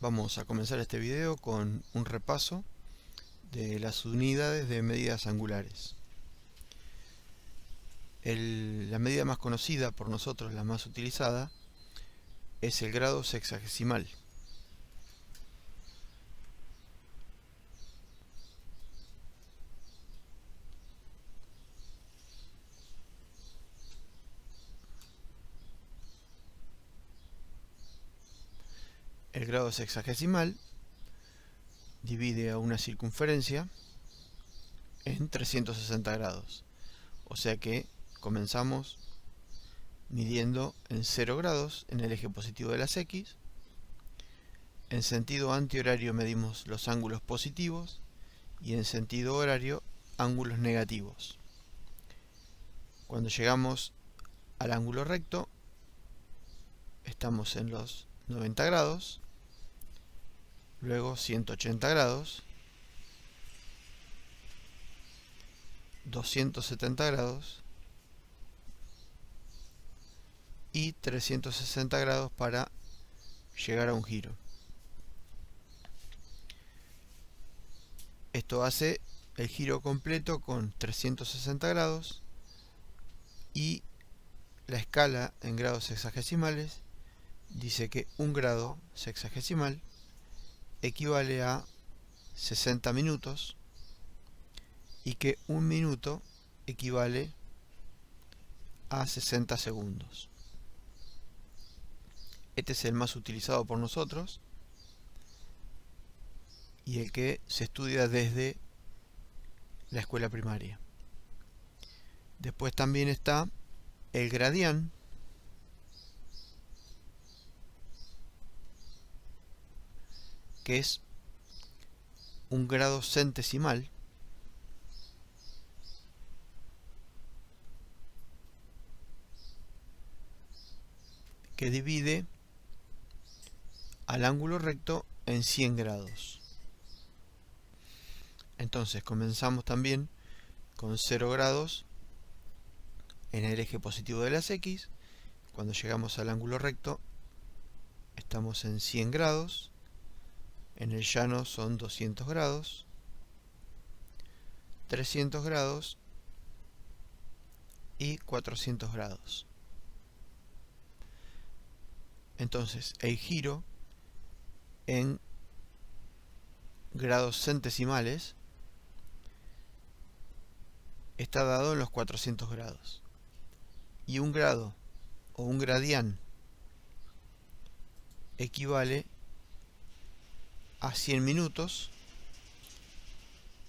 Vamos a comenzar este video con un repaso de las unidades de medidas angulares. La medida más conocida por nosotros, la más utilizada, es el grado sexagesimal. El grado sexagesimal divide a una circunferencia en 360 grados. O sea que comenzamos midiendo en 0 grados en el eje positivo de las X. En sentido antihorario medimos los ángulos positivos y en sentido horario ángulos negativos. Cuando llegamos al ángulo recto estamos en los 90 grados, luego 180 grados, 270 grados y 360 grados para llegar a un giro. Esto hace el giro completo con 360 grados y la escala en grados sexagesimales dice que un grado sexagesimal equivale a 60 minutos y que un minuto equivale a 60 segundos. Este es el más utilizado por nosotros y el que se estudia desde la escuela primaria. Después también está el gradián, que es un grado centesimal que divide al ángulo recto en 100 grados. Entonces comenzamos también con 0 grados en el eje positivo de las X. Cuando llegamos al ángulo recto estamos en 100 grados. En el llano son 200 grados, 300 grados y 400 grados. Entonces el giro en grados centesimales está dado en los 400 grados. Y un grado o un gradián equivale a 100 minutos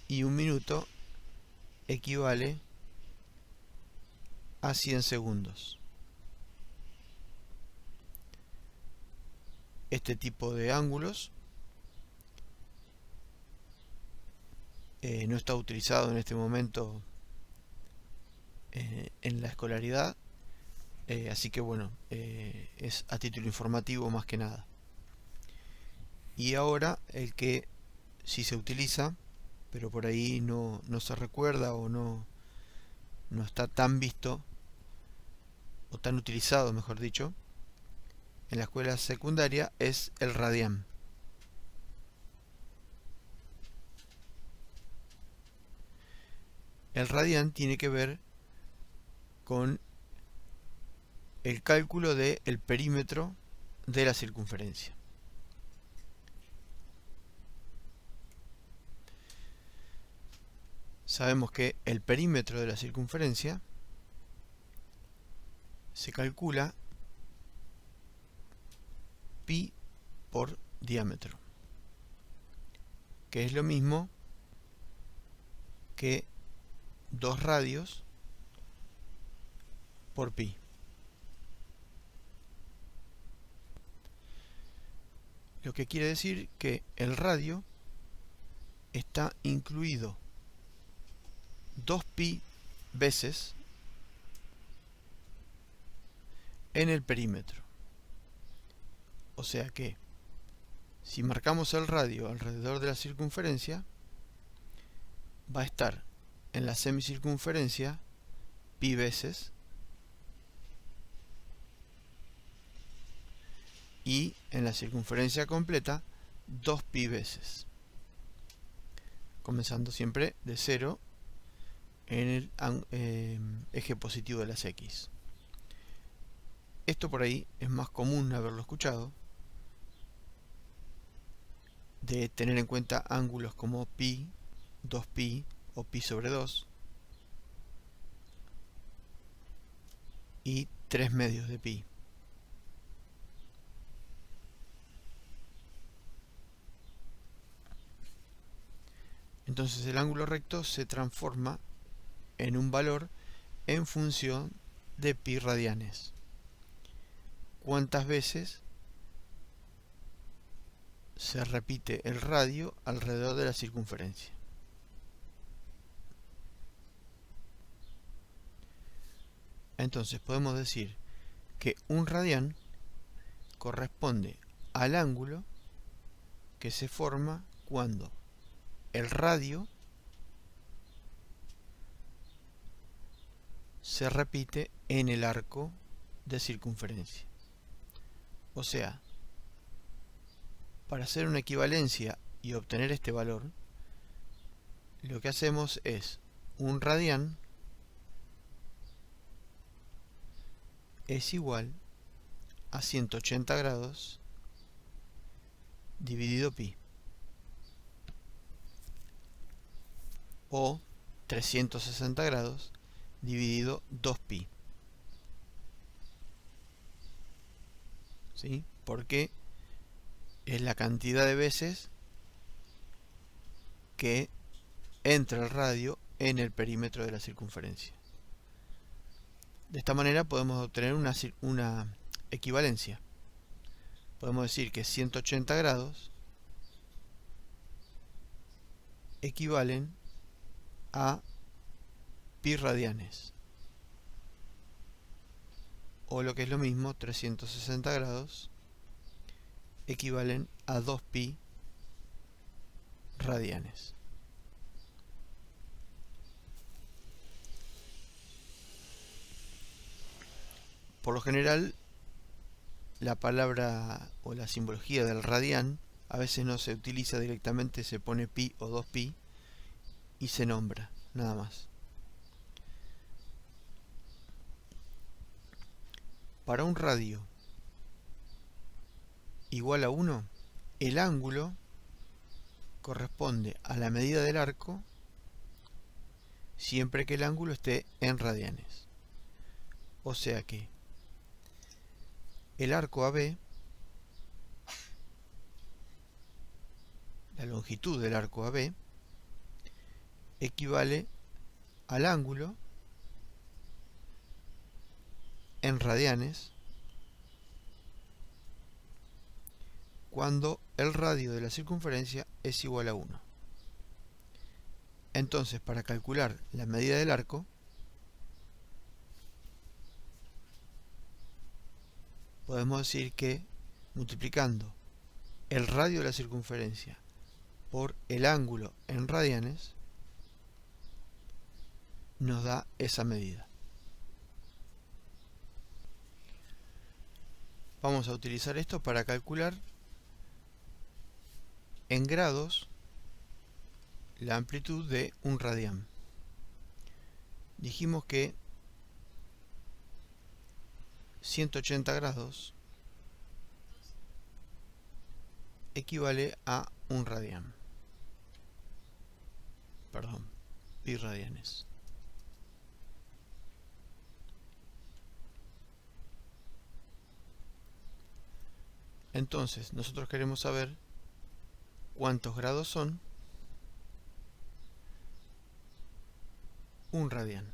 y un minuto equivale a 100 segundos. Este tipo de ángulos no está utilizado en este momento en la escolaridad, así que bueno, es a título informativo más que nada. Y ahora el que sí se utiliza, pero por ahí no se recuerda o no está tan visto, o tan utilizado mejor dicho, en la escuela secundaria, es el radián. El radián tiene que ver con el cálculo del perímetro de la circunferencia. Sabemos que el perímetro de la circunferencia se calcula pi por diámetro, que es lo mismo que 2 radios por pi. Lo que quiere decir que el radio está incluido 2pi veces en el perímetro. O sea que si marcamos el radio alrededor de la circunferencia, va a estar en la semicircunferencia pi veces y en la circunferencia completa 2pi veces, comenzando siempre de 0 en el eje positivo de las x. Esto por ahí es más común haberlo escuchado, de tener en cuenta ángulos como pi, 2pi o pi sobre 2 y 3 medios de pi. Entonces el ángulo recto se transforma en un valor en función de pi radianes. ¿Cuántas veces se repite el radio alrededor de la circunferencia? Entonces podemos decir que un radián corresponde al ángulo que se forma cuando el radio se repite en el arco de circunferencia. O sea, para hacer una equivalencia y obtener este valor, lo que hacemos es un radián es igual a 180 grados dividido pi, o 360 grados dividido 2pi. ¿Sí? Porque es la cantidad de veces que entra el radio en el perímetro de la circunferencia. De esta manera podemos obtener una equivalencia. Podemos decir que 180 grados equivalen a pi radianes, o lo que es lo mismo, 360 grados equivalen a 2pi radianes. Por lo general, la palabra o la simbología del radián a veces no se utiliza directamente, se pone pi o 2pi y se nombra, nada más. Para un radio igual a 1, el ángulo corresponde a la medida del arco siempre que el ángulo esté en radianes. O sea que el arco AB, la longitud del arco AB, equivale al ángulo en radianes cuando el radio de la circunferencia es igual a 1. Entonces, para calcular la medida del arco, podemos decir que multiplicando el radio de la circunferencia por el ángulo en radianes nos da esa medida. Vamos a utilizar esto para calcular en grados la amplitud de un radián. Dijimos que 180 grados equivale a un radián. Perdón, pi radianes. Entonces, nosotros queremos saber cuántos grados son un radián.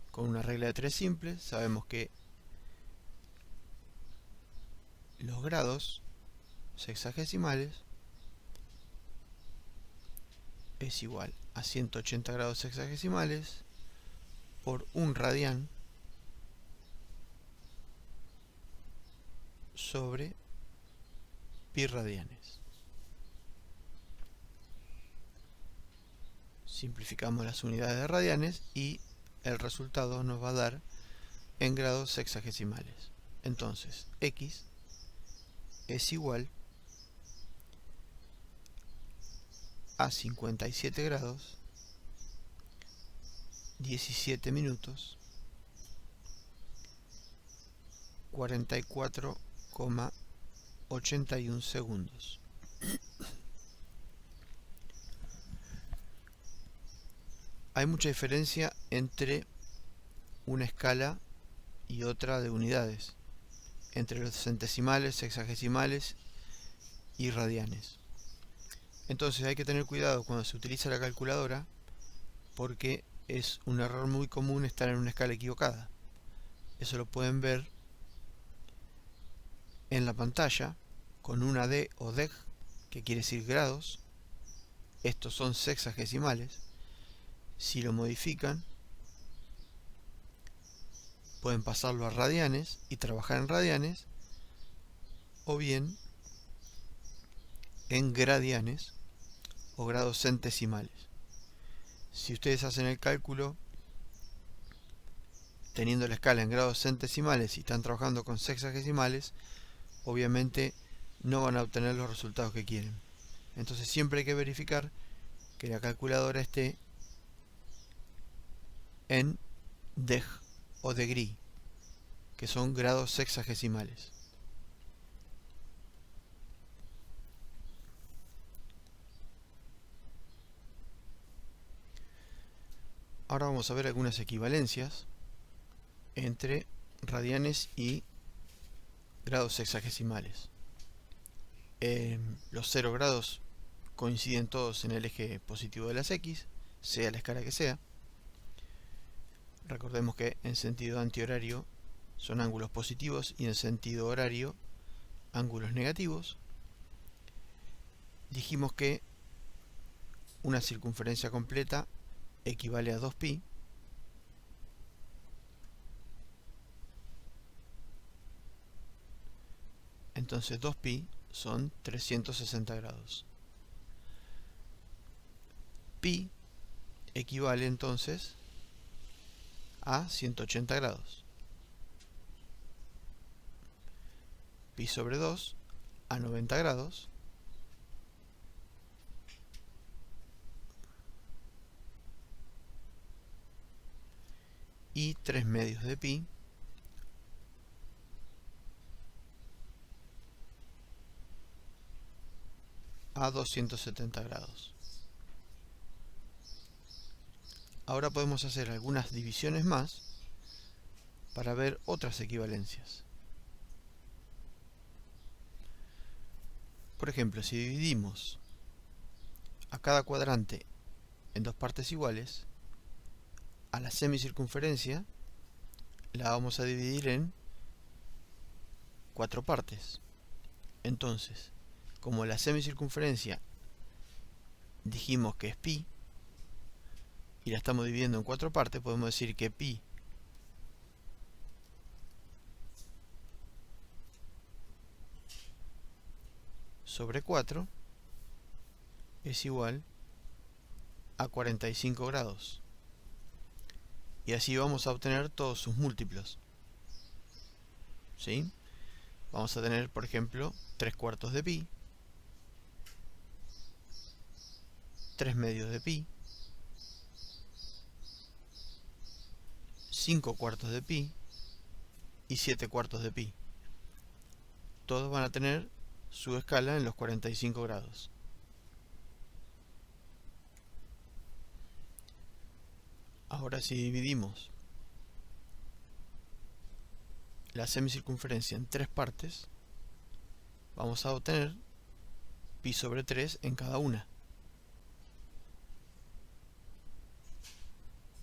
Con una regla de 3 simple, sabemos que los grados sexagesimales es igual a 180 grados sexagesimales por un radián sobre pi radianes. Simplificamos las unidades de radianes y el resultado nos va a dar en grados sexagesimales. Entonces, x es igual a 57 grados, 17 minutos, 44,81 segundos. Hay mucha diferencia entre una escala y otra de unidades, entre los centesimales, sexagesimales y radianes. Entonces hay que tener cuidado cuando se utiliza la calculadora, porque es un error muy común estar en una escala equivocada. Eso lo pueden ver en la pantalla con una D o deg, que quiere decir grados. Estos son sexagesimales. Si lo modifican, pueden pasarlo a radianes y trabajar en radianes, o bien en gradianes o grados centesimales. Si ustedes hacen el cálculo teniendo la escala en grados centesimales y están trabajando con sexagesimales, obviamente no van a obtener los resultados que quieren. Entonces siempre hay que verificar que la calculadora esté en deg o degree, que son grados sexagesimales. Ahora vamos a ver algunas equivalencias entre radianes y grados sexagesimales. Los 0 grados coinciden todos en el eje positivo de las X, sea la escala que sea. Recordemos que en sentido antihorario son ángulos positivos y en sentido horario ángulos negativos. Dijimos que una circunferencia completa equivale a 2pi. Entonces 2pi son 360 grados. Pi equivale entonces a 180 grados. Pi sobre 2 a 90 grados. Y 3 medios de pi a 270 grados. Ahora podemos hacer algunas divisiones más para ver otras equivalencias. Por ejemplo, si dividimos a cada cuadrante en dos partes iguales, a la semicircunferencia la vamos a dividir en 4 partes. Entonces, como la semicircunferencia dijimos que es pi y la estamos dividiendo en 4 partes, podemos decir que pi sobre 4 es igual a 45 grados. Y así vamos a obtener todos sus múltiplos. ¿Sí? Vamos a tener, por ejemplo, 3 cuartos de pi, 3 medios de pi, 5 cuartos de pi y 7 cuartos de pi. Todos van a tener su escala en los 45 grados. Ahora si dividimos la semicircunferencia en 3 partes, vamos a obtener pi sobre 3 en cada una.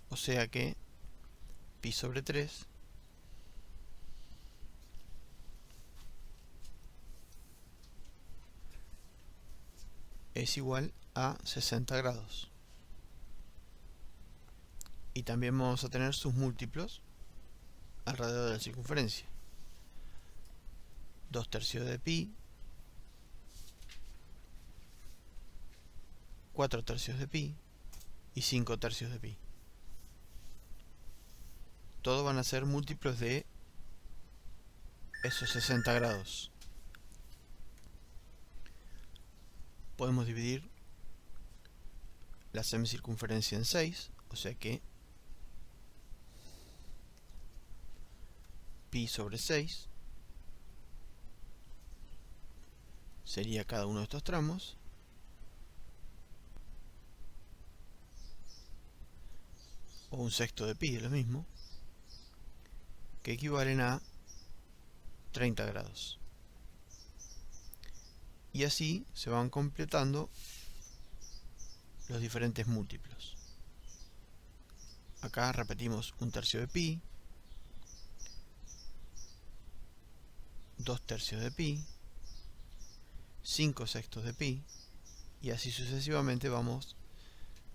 O sea que pi sobre 3 es igual a 60 grados. Y también vamos a tener sus múltiplos alrededor de la circunferencia. 2 tercios de pi, 4 tercios de pi y 5 tercios de pi. Todos van a ser múltiplos de esos 60 grados. Podemos dividir la semicircunferencia en 6, o sea que pi sobre 6 sería cada uno de estos tramos, o un sexto de pi, es lo mismo, que equivalen a 30 grados. Y así se van completando los diferentes múltiplos. Acá repetimos un tercio de pi, 2 tercios de pi, 5 sextos de pi, y así sucesivamente vamos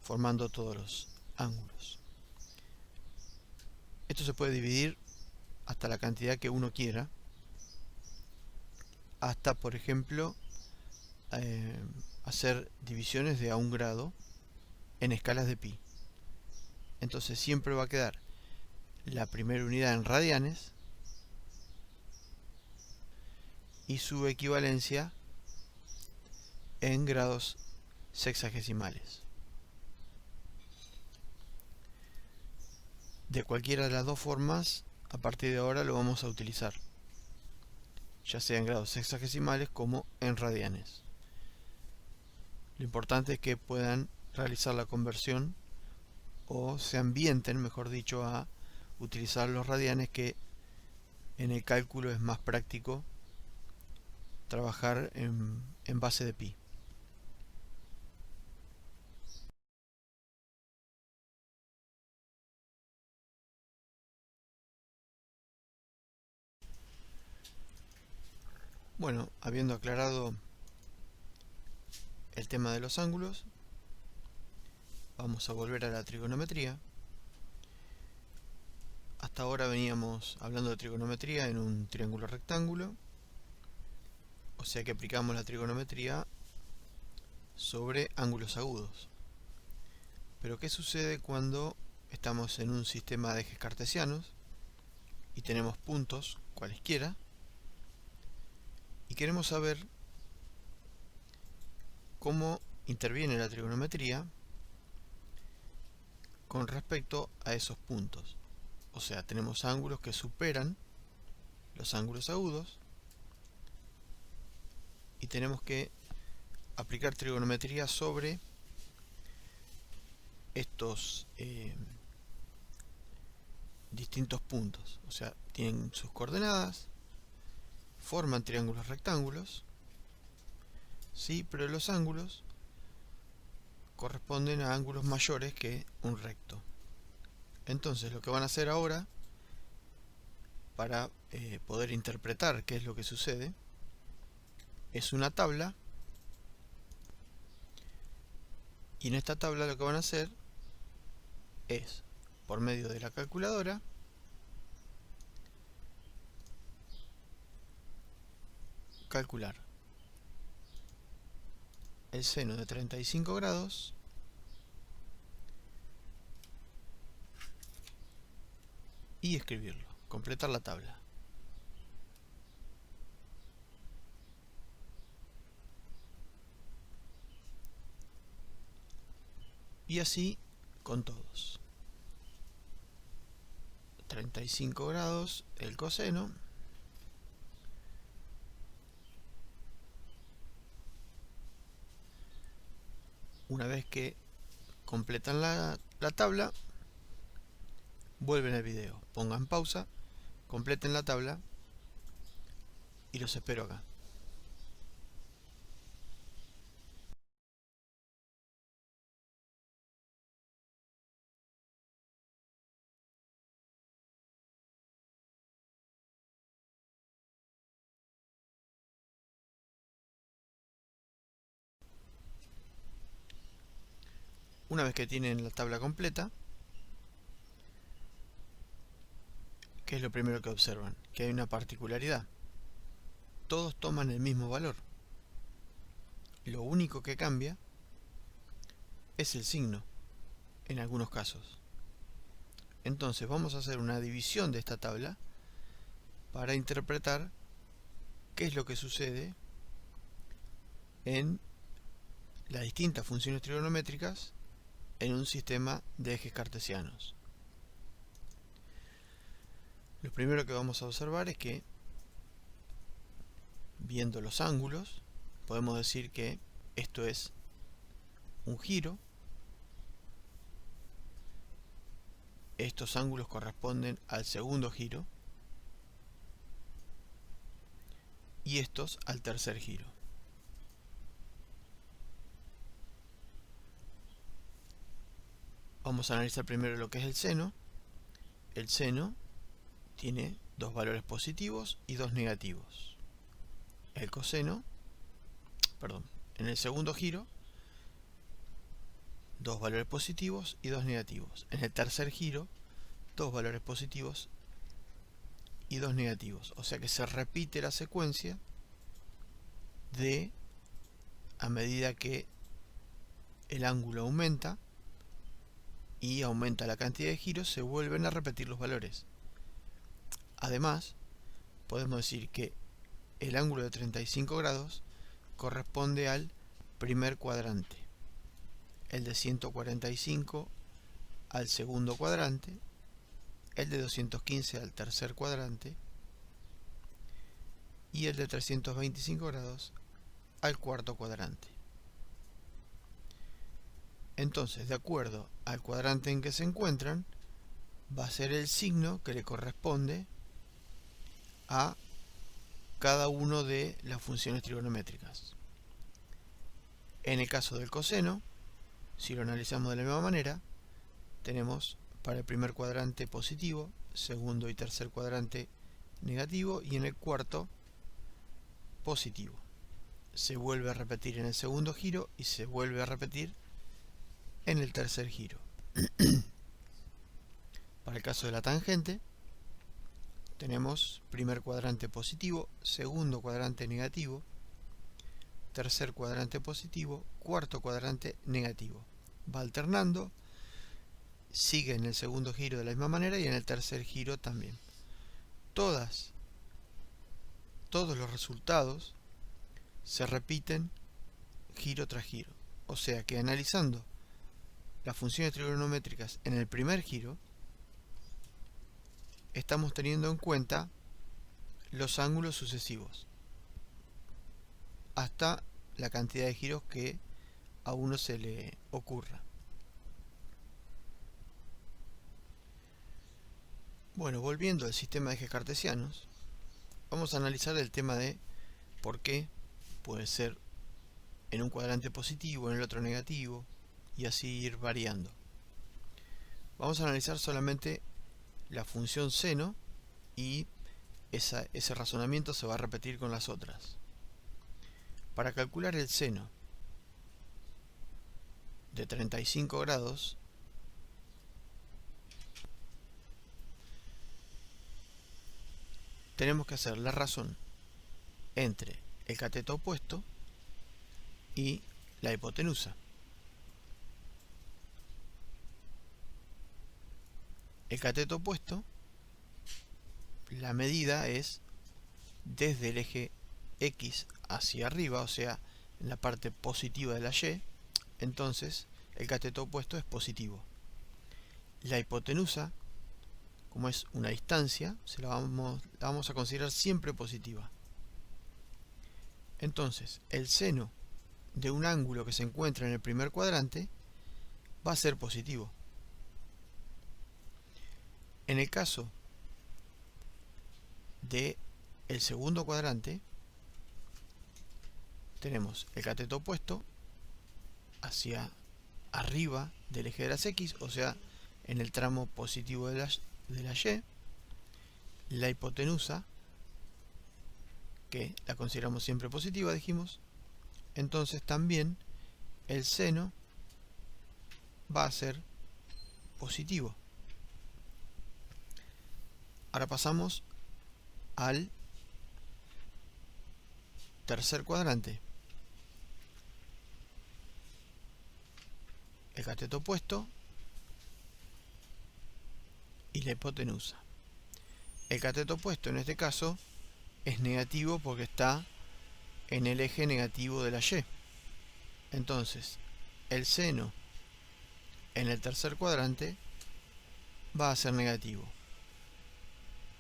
formando todos los ángulos. Esto se puede dividir hasta la cantidad que uno quiera, hasta por ejemplo hacer divisiones de a 1 grado en escalas de pi. Entonces siempre va a quedar la primera unidad en radianes y su equivalencia en grados sexagesimales. De cualquiera de las dos formas, a partir de ahora lo vamos a utilizar, ya sea en grados sexagesimales como en radianes. Lo importante es que puedan realizar la conversión o se ambienten, mejor dicho, a utilizar los radianes, que en el cálculo es más práctico trabajar en base de pi. Bueno, habiendo aclarado el tema de los ángulos, vamos a volver a la trigonometría. Hasta ahora veníamos hablando de trigonometría en un triángulo rectángulo, o sea que aplicamos la trigonometría sobre ángulos agudos. Pero ¿qué sucede cuando estamos en un sistema de ejes cartesianos y tenemos puntos cualesquiera y queremos saber cómo interviene la trigonometría con respecto a esos puntos? O sea, tenemos ángulos que superan los ángulos agudos y tenemos que aplicar trigonometría sobre estos distintos puntos. O sea, tienen sus coordenadas, forman triángulos rectángulos, sí, pero los ángulos corresponden a ángulos mayores que un recto. Entonces lo que van a hacer ahora, para poder interpretar qué es lo que sucede, es una tabla, y en esta tabla lo que van a hacer es, por medio de la calculadora, calcular el seno de 35 grados y escribirlo, completar la tabla. Y así con todos. 35 grados el coseno, una vez que completan la tabla, vuelven al video, pongan pausa, completen la tabla y los espero acá. Una vez que tienen la tabla completa, ¿qué es lo primero que observan? Que hay una particularidad. Todos toman el mismo valor. Lo único que cambia es el signo, en algunos casos. Entonces vamos a hacer una división de esta tabla para interpretar qué es lo que sucede en las distintas funciones trigonométricas en un sistema de ejes cartesianos. Lo primero que vamos a observar es que, viendo los ángulos, podemos decir que esto es un giro. Estos ángulos corresponden al segundo giro y estos al tercer giro. Vamos a analizar primero lo que es el seno. El seno tiene dos valores positivos y dos negativos. El coseno, en el segundo giro, dos valores positivos y dos negativos. En el tercer giro, dos valores positivos y dos negativos. O sea que se repite la secuencia a medida que el ángulo aumenta y aumenta la cantidad de giros, se vuelven a repetir los valores. Además, podemos decir que el ángulo de 35 grados corresponde al primer cuadrante, el de 145 al segundo cuadrante, el de 215 al tercer cuadrante y el de 325 grados al cuarto cuadrante. Entonces, de acuerdo al cuadrante en que se encuentran, va a ser el signo que le corresponde a cada uno de las funciones trigonométricas. En el caso del coseno, si lo analizamos de la misma manera, tenemos para el primer cuadrante positivo, segundo y tercer cuadrante negativo y en el cuarto positivo. Se vuelve a repetir en el segundo giro y se vuelve a repetir en el tercer giro. Para el caso de la tangente, tenemos primer cuadrante positivo, segundo cuadrante negativo, tercer cuadrante positivo, cuarto cuadrante negativo. Va alternando, sigue en el segundo giro de la misma manera y en el tercer giro también. Todos los resultados se repiten giro tras giro. O sea que analizando las funciones trigonométricas en el primer giro, estamos teniendo en cuenta los ángulos sucesivos hasta la cantidad de giros que a uno se le ocurra. Bueno, volviendo al sistema de ejes cartesianos, vamos a analizar el tema de por qué puede ser en un cuadrante positivo, en el otro negativo, y así ir variando. Vamos a analizar solamente la función seno y ese razonamiento se va a repetir con las otras. Para calcular el seno de 35 grados, tenemos que hacer la razón entre el cateto opuesto y la hipotenusa. El cateto opuesto, la medida es desde el eje X hacia arriba, o sea, en la parte positiva de la Y, entonces el cateto opuesto es positivo. La hipotenusa, como es una distancia, la vamos a considerar siempre positiva. Entonces, el seno de un ángulo que se encuentra en el primer cuadrante va a ser positivo. En el caso de el segundo cuadrante, tenemos el cateto opuesto hacia arriba del eje de las X, o sea, en el tramo positivo de la Y, la hipotenusa, que la consideramos siempre positiva, dijimos, entonces también el seno va a ser positivo. Ahora pasamos al tercer cuadrante. El cateto opuesto y la hipotenusa. El cateto opuesto en este caso es negativo porque está en el eje negativo de la Y. Entonces, el seno en el tercer cuadrante va a ser negativo.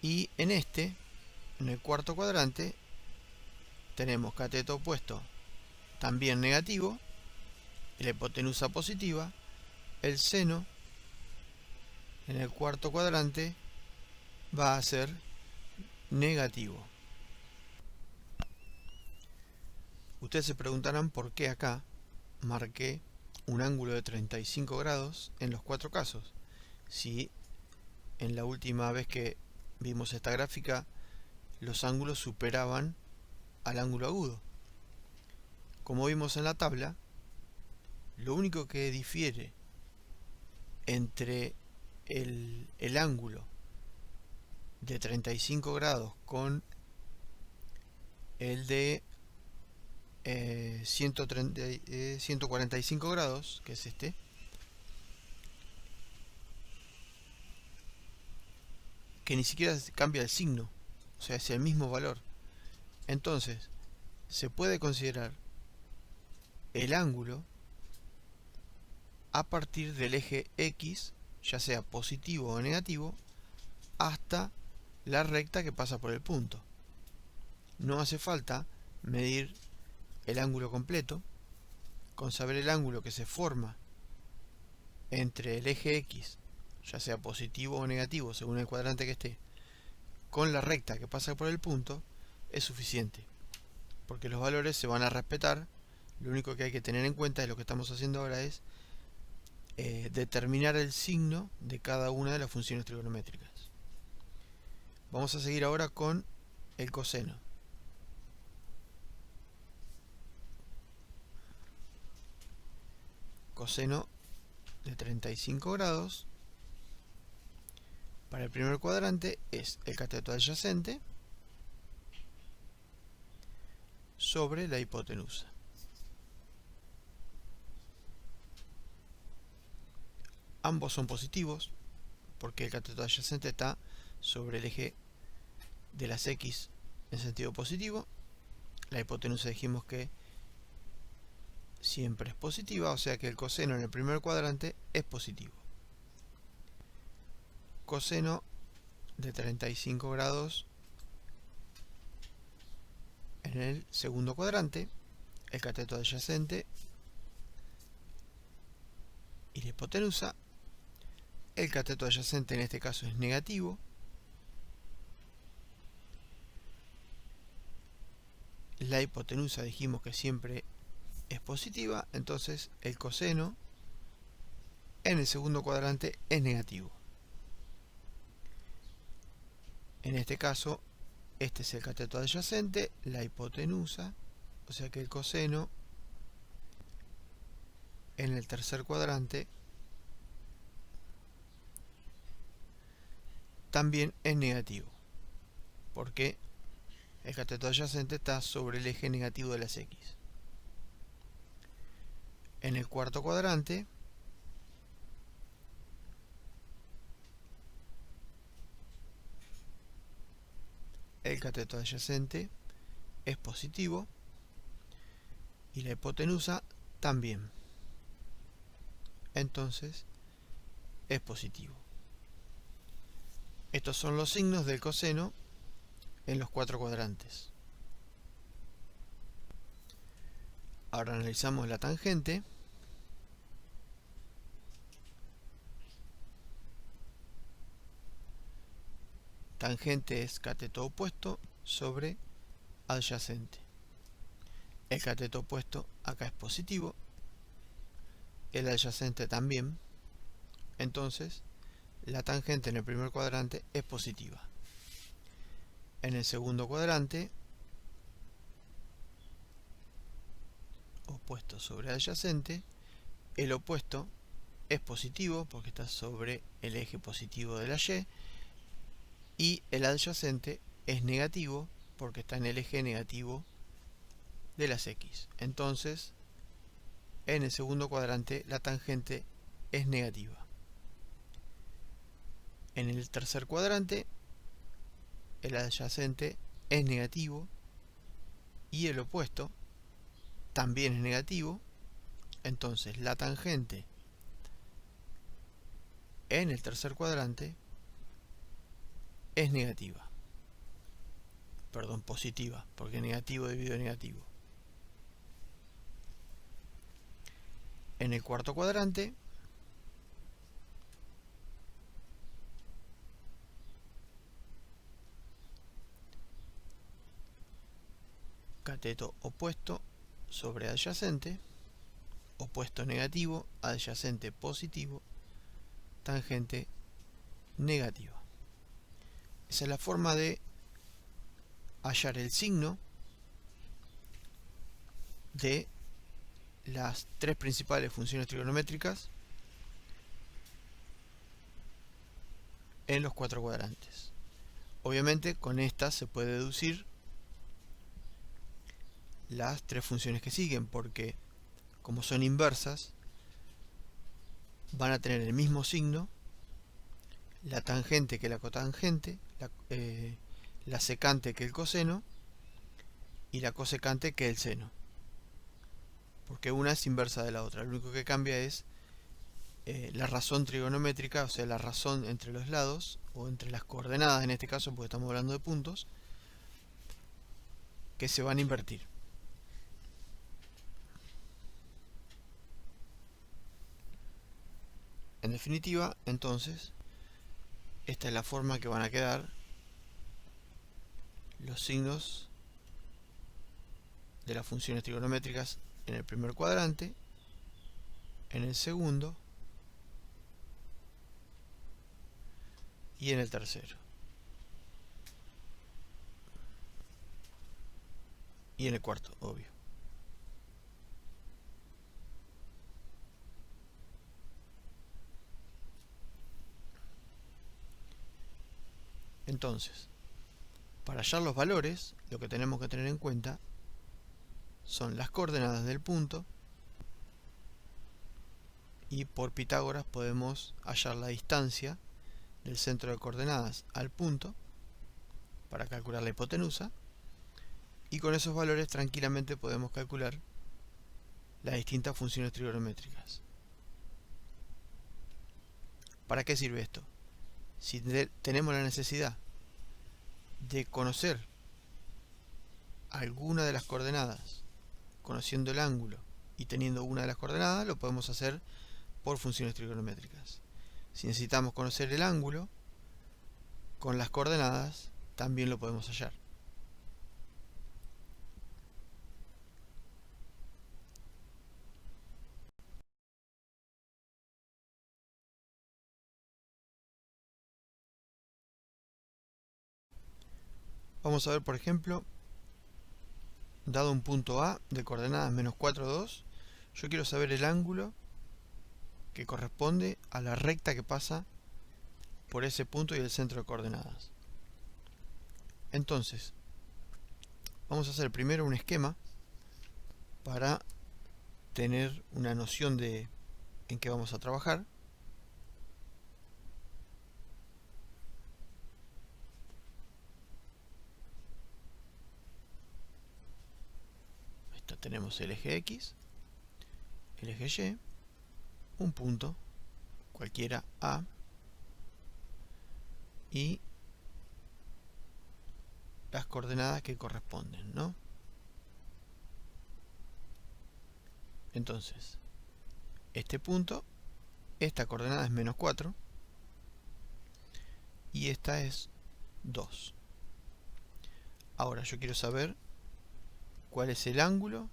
Y en el cuarto cuadrante, tenemos cateto opuesto también negativo, la hipotenusa positiva, el seno en el cuarto cuadrante va a ser negativo. Ustedes se preguntarán por qué acá marqué un ángulo de 35 grados en los cuatro casos, si en la última vez que vimos esta gráfica los ángulos superaban al ángulo agudo. Como vimos en la tabla, lo único que difiere entre el ángulo de 35 grados con el de 145 grados, que es este, que ni siquiera cambia el signo, o sea, es el mismo valor. Entonces, se puede considerar el ángulo a partir del eje X, ya sea positivo o negativo, hasta la recta que pasa por el punto. No hace falta medir el ángulo completo. Con saber el ángulo que se forma entre el eje X, ya sea positivo o negativo según el cuadrante que esté, con la recta que pasa por el punto, es suficiente, porque los valores se van a respetar. Lo único que hay que tener en cuenta, y lo que estamos haciendo ahora, es determinar el signo de cada una de las funciones trigonométricas. Vamos a seguir ahora con el coseno. Coseno de 35 grados para el primer cuadrante es el cateto adyacente sobre la hipotenusa. Ambos son positivos porque el cateto adyacente está sobre el eje de las X en sentido positivo. La hipotenusa dijimos que siempre es positiva, o sea que el coseno en el primer cuadrante es positivo. Coseno de 35 grados en el segundo cuadrante, el cateto adyacente y la hipotenusa. El cateto adyacente en este caso es negativo. La hipotenusa dijimos que siempre es positiva, entonces el coseno en el segundo cuadrante es negativo. En este caso, este es el cateto adyacente, la hipotenusa, o sea que el coseno en el tercer cuadrante también es negativo, porque el cateto adyacente está sobre el eje negativo de las X. En el cuarto cuadrante, el cateto adyacente es positivo y la hipotenusa también. Entonces, es positivo. Estos son los signos del coseno en los cuatro cuadrantes. Ahora analizamos la tangente. Tangente es cateto opuesto sobre adyacente. El cateto opuesto acá es positivo, el adyacente también, entonces la tangente en el primer cuadrante es positiva. En el segundo cuadrante, opuesto sobre adyacente, el opuesto es positivo porque está sobre el eje positivo de la Y, y el adyacente es negativo porque está en el eje negativo de las X. Entonces, en el segundo cuadrante la tangente es negativa. En el tercer cuadrante, el adyacente es negativo y el opuesto también es negativo. Entonces, la tangente en el tercer cuadrante es negativa. Perdón, positiva, porque negativo dividido negativo. En el cuarto cuadrante cateto opuesto sobre adyacente, opuesto negativo, adyacente positivo, tangente negativa. Esa es la forma de hallar el signo de las tres principales funciones trigonométricas en los cuatro cuadrantes. Obviamente con estas se puede deducir las tres funciones que siguen, porque como son inversas van a tener el mismo signo, la tangente que la cotangente, la secante que el coseno y la cosecante que el seno, porque una es inversa de la otra. Lo único que cambia es la razón trigonométrica, o sea, la razón entre los lados, o entre las coordenadas en este caso, porque estamos hablando de puntos, que se van a invertir. En definitiva, entonces, esta es la forma que van a quedar los signos de las funciones trigonométricas en el primer cuadrante, en el segundo y en el tercero. Y en el cuarto, obvio. Entonces, para hallar los valores, lo que tenemos que tener en cuenta son las coordenadas del punto, y por Pitágoras podemos hallar la distancia del centro de coordenadas al punto para calcular la hipotenusa, y con esos valores tranquilamente podemos calcular las distintas funciones trigonométricas. ¿Para qué sirve esto? Si tenemos la necesidad de conocer alguna de las coordenadas, conociendo el ángulo y teniendo una de las coordenadas, lo podemos hacer por funciones trigonométricas. Si necesitamos conocer el ángulo, con las coordenadas también lo podemos hallar. Vamos a ver, por ejemplo, dado un punto A de coordenadas menos 4, 2, yo quiero saber el ángulo que corresponde a la recta que pasa por ese punto y el centro de coordenadas. Entonces, vamos a hacer primero un esquema para tener una noción de en qué vamos a trabajar. Tenemos el eje X, el eje Y, un punto, cualquiera A, y las coordenadas que corresponden, ¿no? Entonces, este punto, esta coordenada es menos 4 y esta es 2. Ahora yo quiero saber cuál es el ángulo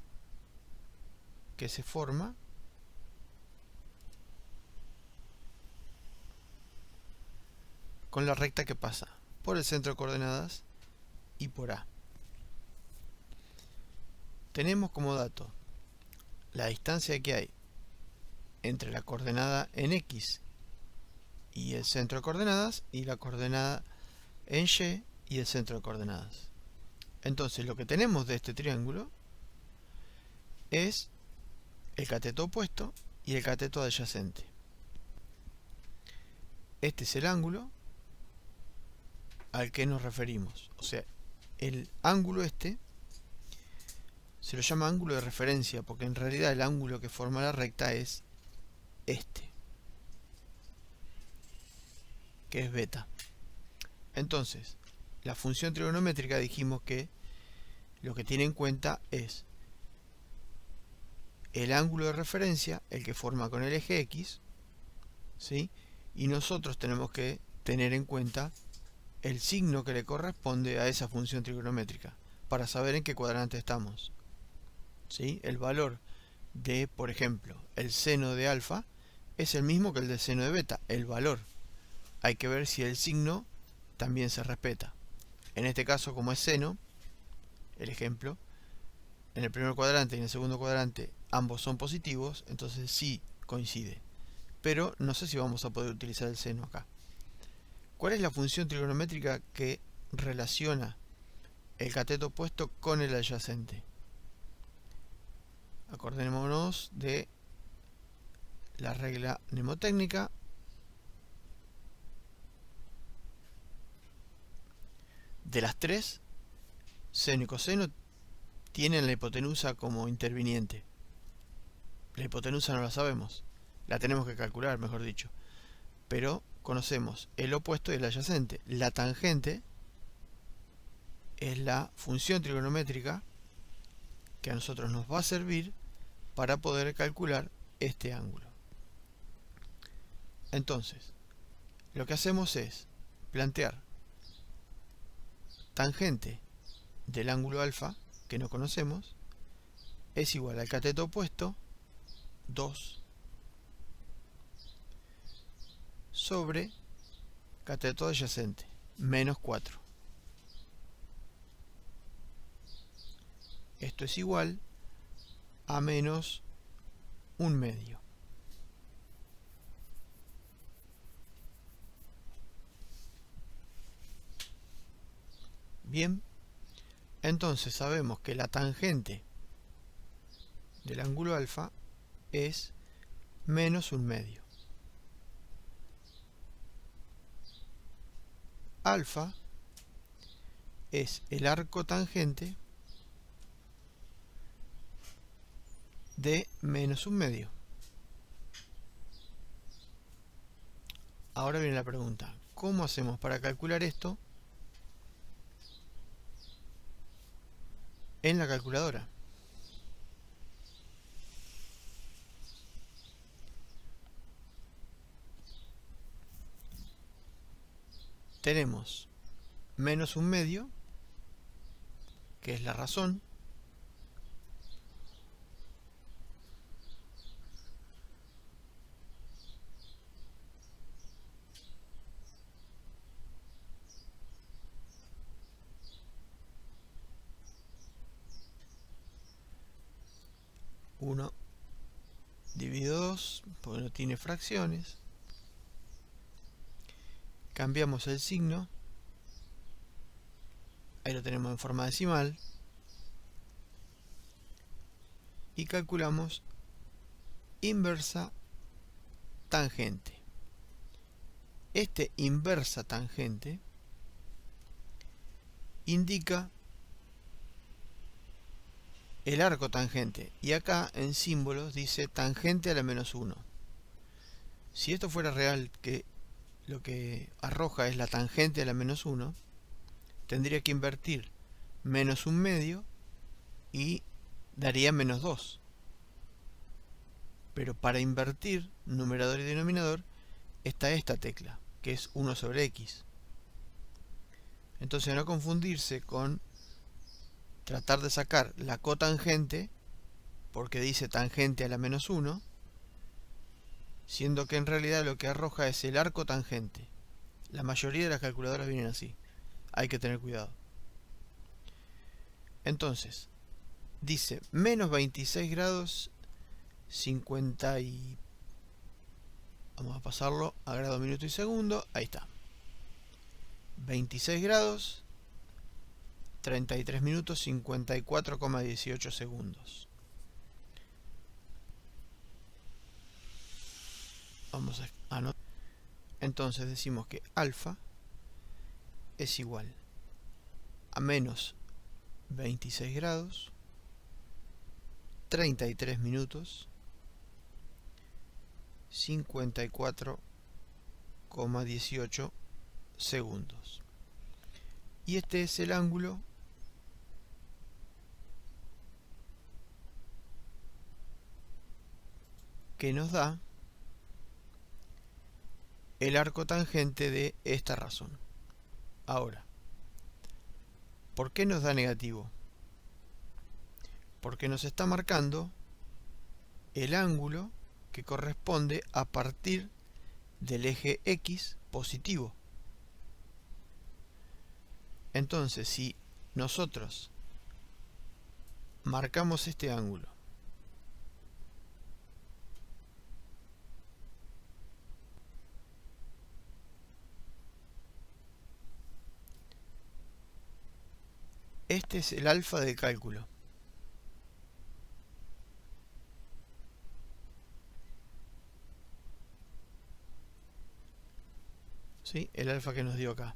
que se forma con la recta que pasa por el centro de coordenadas y por A. Tenemos como dato la distancia que hay entre la coordenada en X y el centro de coordenadas y la coordenada en Y y el centro de coordenadas. Entonces lo que tenemos de este triángulo es el cateto opuesto y el cateto adyacente. Este es el ángulo al que nos referimos. O sea, el ángulo este se lo llama ángulo de referencia porque en realidad el ángulo que forma la recta es este. que es beta. Entonces, la función trigonométrica dijimos que lo que tiene en cuenta es el ángulo de referencia, el que forma con el eje X, ¿sí? Y nosotros tenemos que tener en cuenta el signo que le corresponde a esa función trigonométrica para saber en qué cuadrante estamos, ¿sí? El valor de, por ejemplo, el seno de alfa es el mismo que el del seno de beta, el valor. Hay que ver si el signo también se respeta. En este caso, como es seno, el ejemplo, en el primer cuadrante y en el segundo cuadrante ambos son positivos, entonces sí coincide. Pero no sé si vamos a poder utilizar el seno acá. ¿Cuál es la función trigonométrica que relaciona el cateto opuesto con el adyacente? Acordémonos de la regla mnemotécnica. De las tres, seno y coseno tienen la hipotenusa como interviniente. La hipotenusa no la sabemos, la tenemos que calcular, mejor dicho. Pero conocemos el opuesto y el adyacente. La tangente es la función trigonométrica que a nosotros nos va a servir para poder calcular este ángulo. Entonces, lo que hacemos es plantear tangente del ángulo alfa, que no conocemos, es igual al cateto opuesto 2 sobre cateto adyacente menos 4. Esto es igual a menos 1/2. Bien, entonces sabemos que la tangente del ángulo alfa es menos 1/2. Alfa es el arco tangente de menos 1/2. Ahora viene la pregunta, ¿cómo hacemos para calcular esto en la calculadora? Tenemos menos 1/2, que es la razón, uno dividido 2, porque no tiene fracciones. Cambiamos el signo, ahí lo tenemos en forma decimal, y calculamos inversa tangente. Este inversa tangente indica el arco tangente, y acá en símbolos dice tangente a la menos 1. Si esto fuera real, que lo que arroja es la tangente a la menos 1, tendría que invertir menos 1/2 y daría menos 2. Pero para invertir numerador y denominador está esta tecla, que es 1 sobre x. Entonces, no confundirse con tratar de sacar la cotangente, porque dice tangente a la menos 1, siendo que en realidad lo que arroja es el arco tangente. La mayoría de las calculadoras vienen así, hay que tener cuidado. Entonces, dice menos 26 grados 50 y... vamos a pasarlo a grado, minuto y segundo, ahí está. 26 grados 33 minutos 54,18 segundos. Vamos a anotar. Entonces decimos que alfa es igual a menos 26 grados 33 minutos 54,18 segundos. Y este es el ángulo que nos da el arco tangente de esta razón. Ahora, ¿por qué nos da negativo? Porque nos está marcando el ángulo que corresponde a partir del eje X positivo. Entonces, si nosotros marcamos este ángulo este es el alfa del cálculo. ¿Sí? El alfa que nos dio acá.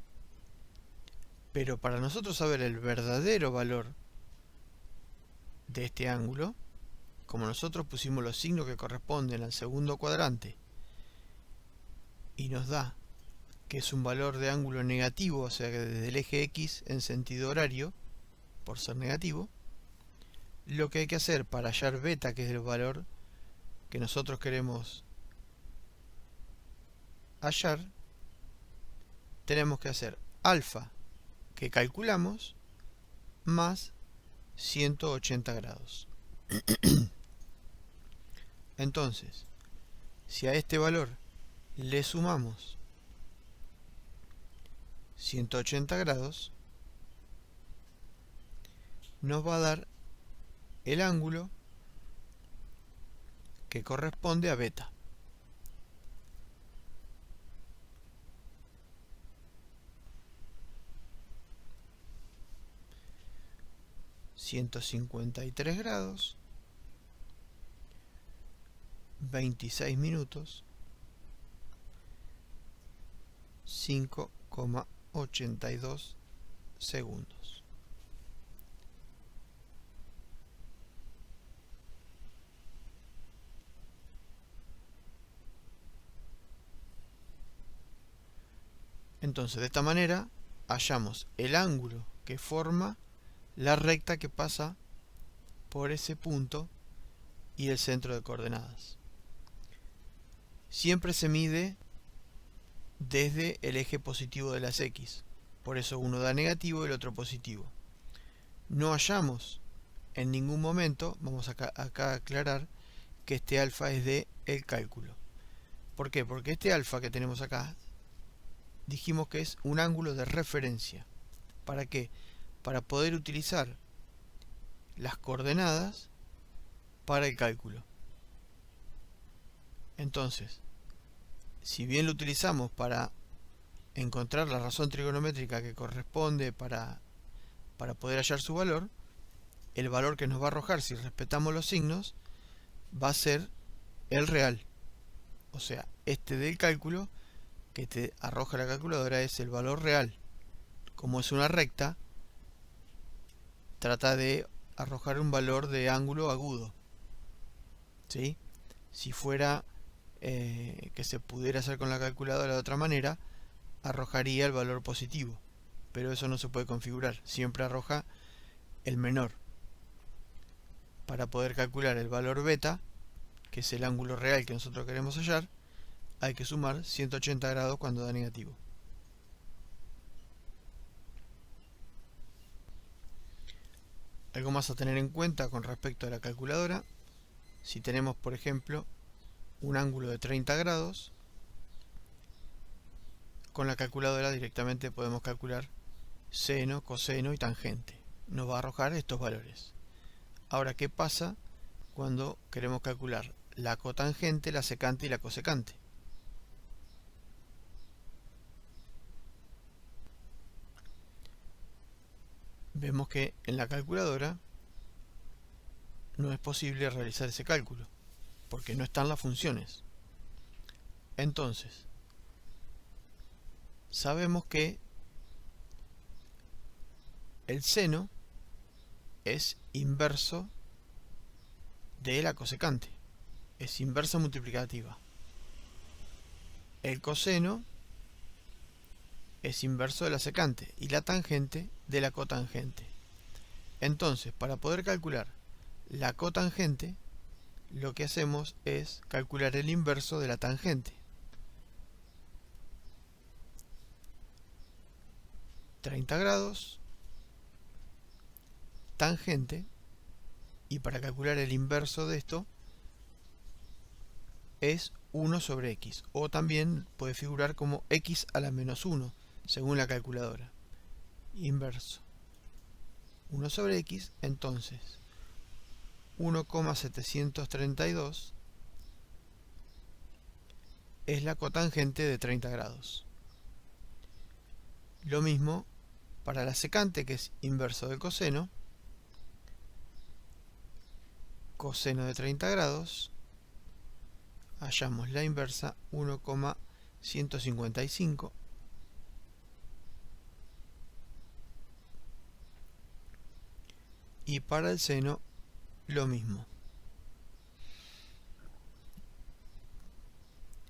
Pero para nosotros saber el verdadero valor de este ángulo, como nosotros pusimos los signos que corresponden al segundo cuadrante y nos da que es un valor de ángulo negativo, o sea que desde el eje X en sentido horario, por ser negativo, lo que hay que hacer para hallar beta, que es el valor que nosotros queremos hallar, tenemos que hacer alfa, que calculamos, más 180 grados. Entonces, si a este valor le sumamos 180 grados, nos va a dar el ángulo que corresponde a beta. ...153 grados... ...26 minutos... ...5,82 segundos... Entonces, de esta manera hallamos el ángulo que forma la recta que pasa por ese punto y el centro de coordenadas. Siempre se mide desde el eje positivo de las X, por eso uno da negativo y el otro positivo. No hallamos en ningún momento, vamos acá a aclarar que este alfa es de el cálculo. ¿Por qué? Porque este alfa que tenemos acá dijimos que es un ángulo de referencia. ¿Para qué? Para poder utilizar las coordenadas para el cálculo. Entonces, si bien lo utilizamos para encontrar la razón trigonométrica que corresponde para poder hallar su valor, el valor que nos va a arrojar si respetamos los signos va a ser el real. O sea, este del cálculo que te arroja la calculadora es el valor real. Como es una recta, trata de arrojar un valor de ángulo agudo. ¿Sí? Si fuera que se pudiera hacer con la calculadora de otra manera, arrojaría el valor positivo. Pero eso no se puede configurar. Siempre arroja el menor. Para poder calcular el valor beta, que es el ángulo real que nosotros queremos hallar, hay que sumar 180 grados cuando da negativo. Algo más a tener en cuenta con respecto a la calculadora: si tenemos, por ejemplo, un ángulo de 30 grados, con la calculadora directamente podemos calcular seno, coseno y tangente. Nos va a arrojar estos valores. Ahora, ¿qué pasa cuando queremos calcular la cotangente, la secante y la cosecante? Vemos que en la calculadora no es posible realizar ese cálculo, porque no están las funciones. Entonces, sabemos que el seno es inverso de la cosecante, es inversa multiplicativa. El coseno es inverso de la secante y la tangente de la cotangente. Entonces, para poder calcular la cotangente, lo que hacemos es calcular el inverso de la tangente. 30 grados, tangente, y para calcular el inverso de esto es 1 sobre x, o también puede figurar como x a la menos 1, según la calculadora. Inverso 1 sobre x, entonces 1,732 es la cotangente de 30 grados. Lo mismo para la secante, que es inverso del coseno. Coseno de 30 grados, hallamos la inversa 1,155. Y para el seno lo mismo.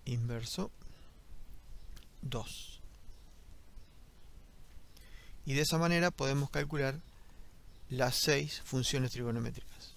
Inverso 2. Y de esa manera podemos calcular las 6 funciones trigonométricas.